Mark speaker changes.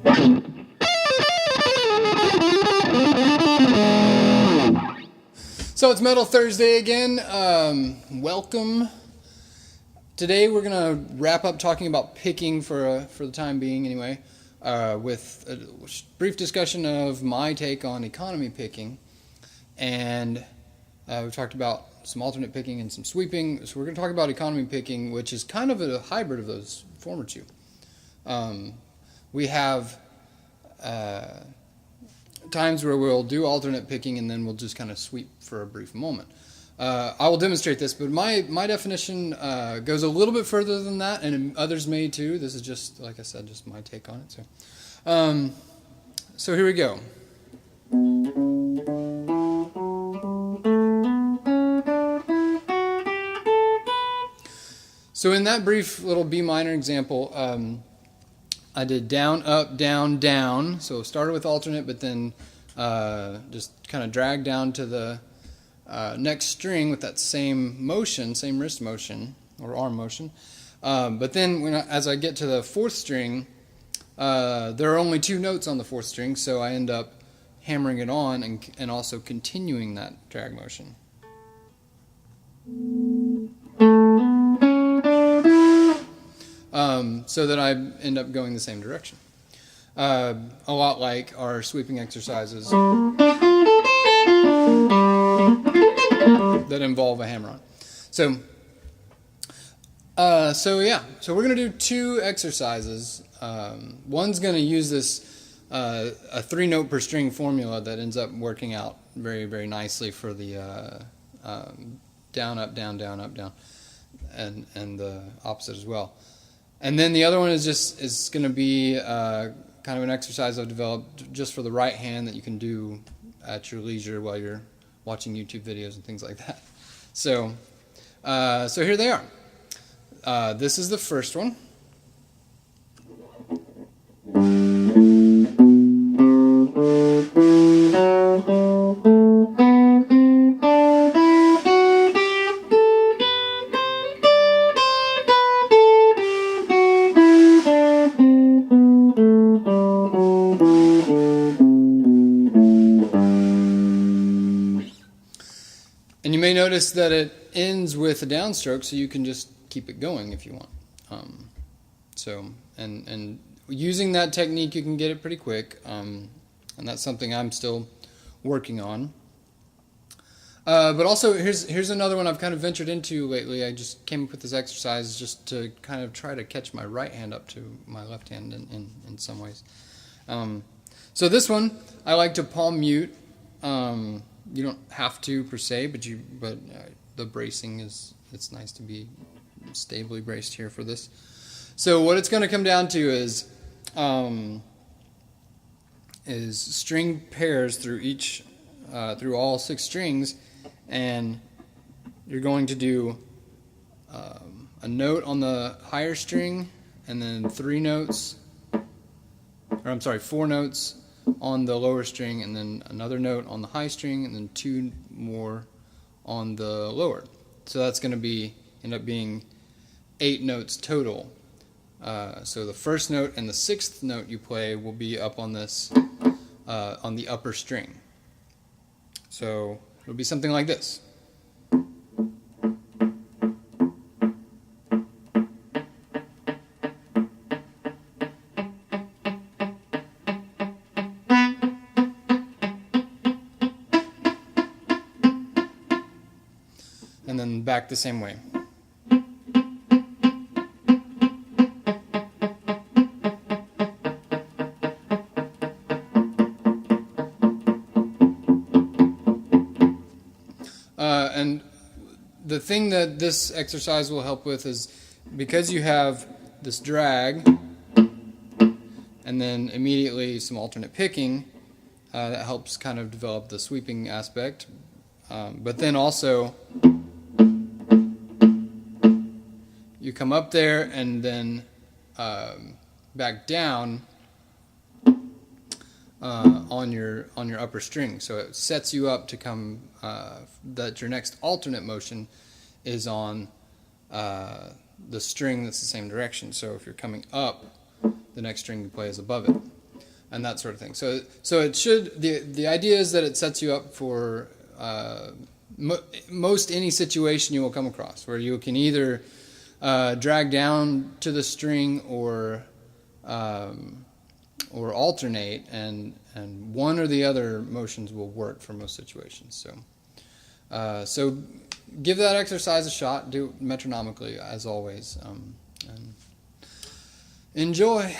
Speaker 1: So it's Metal Thursday again. Welcome. Today we're gonna wrap up talking about picking for the time being, anyway, with a brief discussion of my take on economy picking, and we've talked about some alternate picking and some sweeping. So we're gonna talk about economy picking, which is kind of a hybrid of those former two. We have times where we'll do alternate picking and then we'll just kind of sweep for a brief moment. I will demonstrate this, but my definition goes a little bit further than that, and others may too. This is just, like I said, just my take on it. So here we go. So in that brief little B minor example, I did down, up, down, down. So started with alternate, but then just kind of dragged down to the next string with that same motion, same wrist motion or arm motion. But then as I get to the fourth string, there are only two notes on the fourth string, so I end up hammering it on and also continuing that drag motion. So that I end up going the same direction. A lot like our sweeping exercises that involve a hammer-on. So we're going to do two exercises. One's going to use this a 3-note per string formula that ends up working out very, very nicely for the down, up, down, down, up, down, and the opposite as well. And then the other one is going to be kind of an exercise I've developed just for the right hand that you can do at your leisure while you're watching YouTube videos and things like that. So here they are. This is the first one. And you may notice that it ends with a downstroke, so you can just keep it going if you want. And using that technique, you can get it pretty quick, and that's something I'm still working on. But also, here's another one I've kind of ventured into lately. I just came up with this exercise just to kind of try to catch my right hand up to my left hand in some ways. So this one, I like to palm mute. You don't have to per se, but the bracing it's nice to be stably braced here for this. So what it's going to come down to is string pairs through all 6 strings, and you're going to do a note on the higher string, and then 4 notes on the lower string, and then another note on the high string, and then 2 more on the lower. So that's going to end up being 8 notes total. So the first note and the 6th note you play will be up on this on the upper string. So it'll be something like this. And then back the same way. And the thing that this exercise will help with is because you have this drag and then immediately some alternate picking, that helps kind of develop the sweeping aspect. But then also you come up there and then back down on your upper string, so it sets you up to come that your next alternate motion is on the string that's the same direction. So if you're coming up, the next string you play is above it. and that sort of thing. So it should, the idea is that it sets you up for most any situation you will come across, where you can either drag down to the string or alternate, and one or the other motions will work for most situations. So give that exercise a shot. Do it metronomically as always, and enjoy.